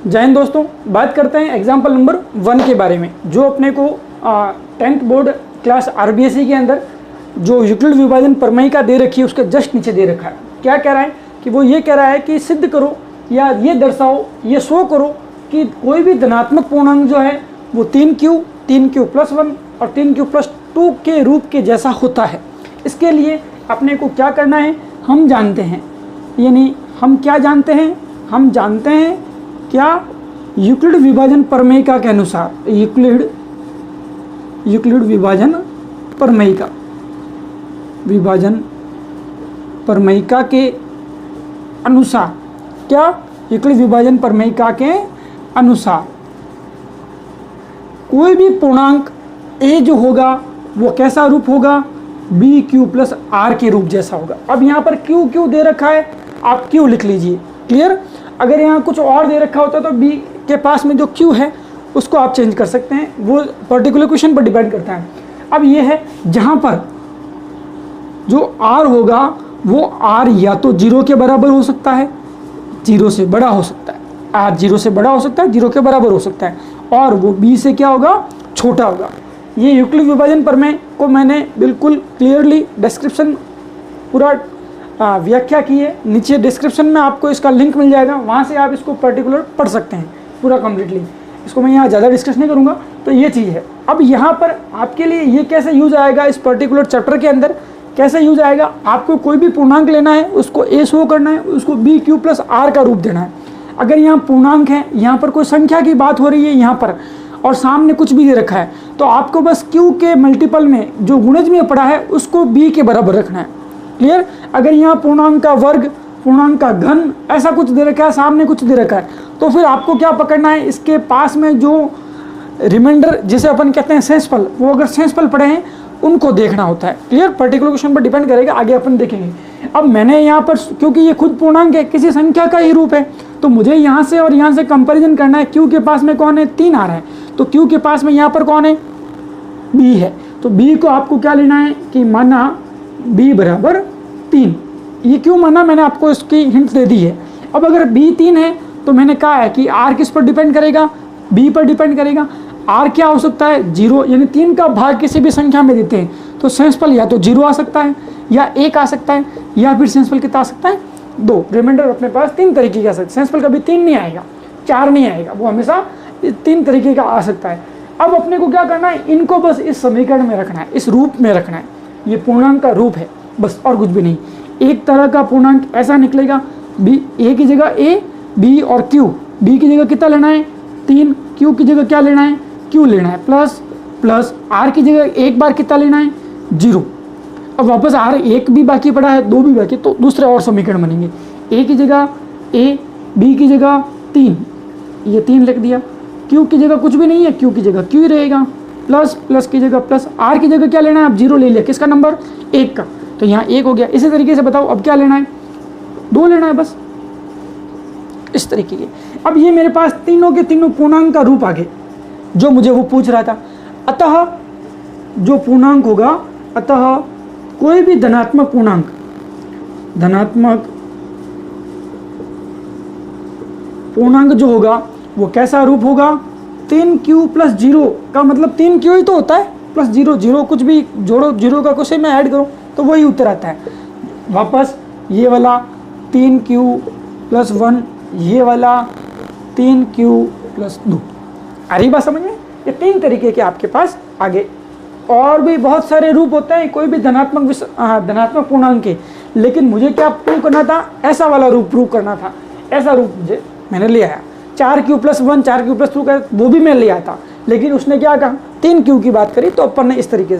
जय हिंद दोस्तों, बात करते हैं एग्जाम्पल नंबर 1 के बारे में, जो अपने को 10th बोर्ड क्लास आरबीएसई के अंदर जो यूक्लिड विभाजन प्रमेय का दे रखी है उसके जस्ट नीचे दे रखा है। क्या कह रहा है कि वो ये कह रहा है कि सिद्ध करो या ये दर्शाओ, ये शो करो कि कोई भी धनात्मक पूर्णांक जो है वो 3q प्लस 1 और 3q प्लस 2 के रूप के जैसा होता है। इसके लिए अपने को क्या करना है, हम जानते हैं, यानी हम क्या जानते हैं, हम जानते हैं क्या यूक्लिड विभाजन प्रमेयिका के अनुसार, यूक्लिड विभाजन प्रमेयिका के अनुसार, क्या यूक्लिड विभाजन प्रमेयिका के अनुसार कोई भी पूर्णांक a जो होगा वो कैसा रूप होगा, बी क्यू प्लस आर के रूप जैसा होगा। अब यहाँ पर क्यू दे रखा है, आप क्यू लिख लीजिए, क्लियर। अगर यहाँ कुछ और दे रखा होता तो बी के पास में जो क्यू है उसको आप चेंज कर सकते हैं, वो पर्टिकुलर क्वेश्चन पर डिपेंड करता है। अब ये है जहाँ पर जो आर होगा वो आर या तो 0 के बराबर हो सकता है, 0 से बड़ा हो सकता है, आर 0 से बड़ा हो सकता है, 0 के बराबर हो सकता है, और वो बी से क्या होगा, छोटा होगा। ये यूक्लिड विभाजन प्रमेय को मैंने बिल्कुल क्लियरली डिस्क्रिप्शन पूरा व्याख्या की है, नीचे डिस्क्रिप्शन में आपको इसका लिंक मिल जाएगा, वहाँ से आप इसको पर्टिकुलर पढ़ सकते हैं पूरा कम्प्लीटली। इसको मैं यहाँ ज़्यादा डिस्कस नहीं करूँगा। तो ये चीज़ है। अब यहाँ पर आपके लिए ये कैसे यूज आएगा, इस पर्टिकुलर चैप्टर के अंदर कैसे यूज आएगा, आपको कोई भी पूर्णांक लेना है, उसको ए शो करना है, उसको बी क्यू प्लस आर का रूप देना है। अगर यहाँ पूर्णांक है, यहाँ पर कोई संख्या की बात हो रही है यहाँ पर, और सामने कुछ भी दे रखा है, तो आपको बस q के मल्टीपल में जो गुणज में पड़ा है उसको b के बराबर रखना है, क्लियर। अगर यहाँ पूर्णांक का वर्ग, पूर्णांक का घन ऐसा कुछ दे रखा है, सामने कुछ दे रखा है, तो फिर आपको क्या पकड़ना है, इसके पास में जो रिमाइंडर जिसे अपन कहते हैं शेषफल, वो अगर शेषफल पड़े हैं उनको देखना होता है, क्लियर। पर्टिकुलर क्वेश्चन पर डिपेंड करेगा, आगे अपन देखेंगे। अब मैंने यहाँ पर, क्योंकि ये खुद पूर्णांक है, किसी संख्या का ही रूप है, तो मुझे यहाँ से और यहाँ से कंपैरिजन करना है। q के पास में कौन है, 3 आ रहा है, तो q के पास में यहाँ पर कौन है, b है, तो b को आपको क्या लेना है कि माना b बराबर 3। ये क्यों माना, मैंने आपको इसकी हिंट दे दी है। अब अगर b 3 है तो मैंने कहा है कि r किस पर डिपेंड करेगा, b पर डिपेंड करेगा। r क्या हो सकता है, 0, यानी 3 का भाग किसी भी संख्या में देते हैं तो शेषफल या तो 0 आ सकता है, या 1 आ सकता है, या फिर शेषफल कितना आ सकता है, 2। रिमाइंडर अपने पास 3 तरीके का आ सकता है, शेषफल कभी 3 नहीं आएगा, 4 नहीं आएगा, वो हमेशा 3 तरीके का आ सकता है। अब अपने को क्या करना है, इनको बस इस समीकरण में रखना है, इस रूप में रखना है। ये पूर्णांक का रूप है बस, और कुछ भी नहीं। एक तरह का पूर्णांक ऐसा निकलेगा, बी ए की जगह ए, बी और क्यू, बी की जगह कितना लेना है 3, क्यू की जगह क्या लेना है, क्यू लेना है, प्लस आर की जगह एक बार कितना लेना है 0। अब वापस आर, एक भी बाकी पड़ा है, 2 भी बाकी, तो दूसरे और समीकरण बनेंगे। ए की जगह ए, बी की जगह 3, ये 3 लिख दिया, क्यू की जगह कुछ भी नहीं है, क्यू की जगह क्यू ही रहेगा, प्लस की जगह प्लस, आर की जगह क्या लेना है, अब 0 ले लिया, किसका नंबर, 1 का, तो यहाँ 1 हो गया। इसी तरीके से बताओ अब क्या लेना है, 2 लेना है बस, इस तरीके के। अब ये मेरे पास तीनों के तीनों पूर्णांक का रूप आ गए जो मुझे वो पूछ रहा था। अतः जो पूर्णांक होगा, अतः कोई भी धनात्मक पूर्णांक जो होगा वो कैसा रूप होगा, 3q प्लस 0 का मतलब 3q ही तो होता है, प्लस 0 कुछ भी जोड़ो, 0 का कुछ में ऐड करो तो वही उत्तर आता है। वापस ये वाला 3q प्लस 1, ये वाला 3q प्लस 2। आ रही बात समझ में। ये 3 तरीके के आपके पास आगे और भी बहुत सारे रूप होते हैं कोई भी धनात्मक पूर्णांक के, लेकिन मुझे क्या प्रूव करना था, ऐसा वाला रूप प्रूव करना था। ऐसा रूप मुझे मैंने ले आया, 4q प्लस 1, 4q प्लस 2 का वो भी मैं ले आया था, लेकिन उसने क्या कहा, 3q की बात करी, तो अपन ने इस तरीके से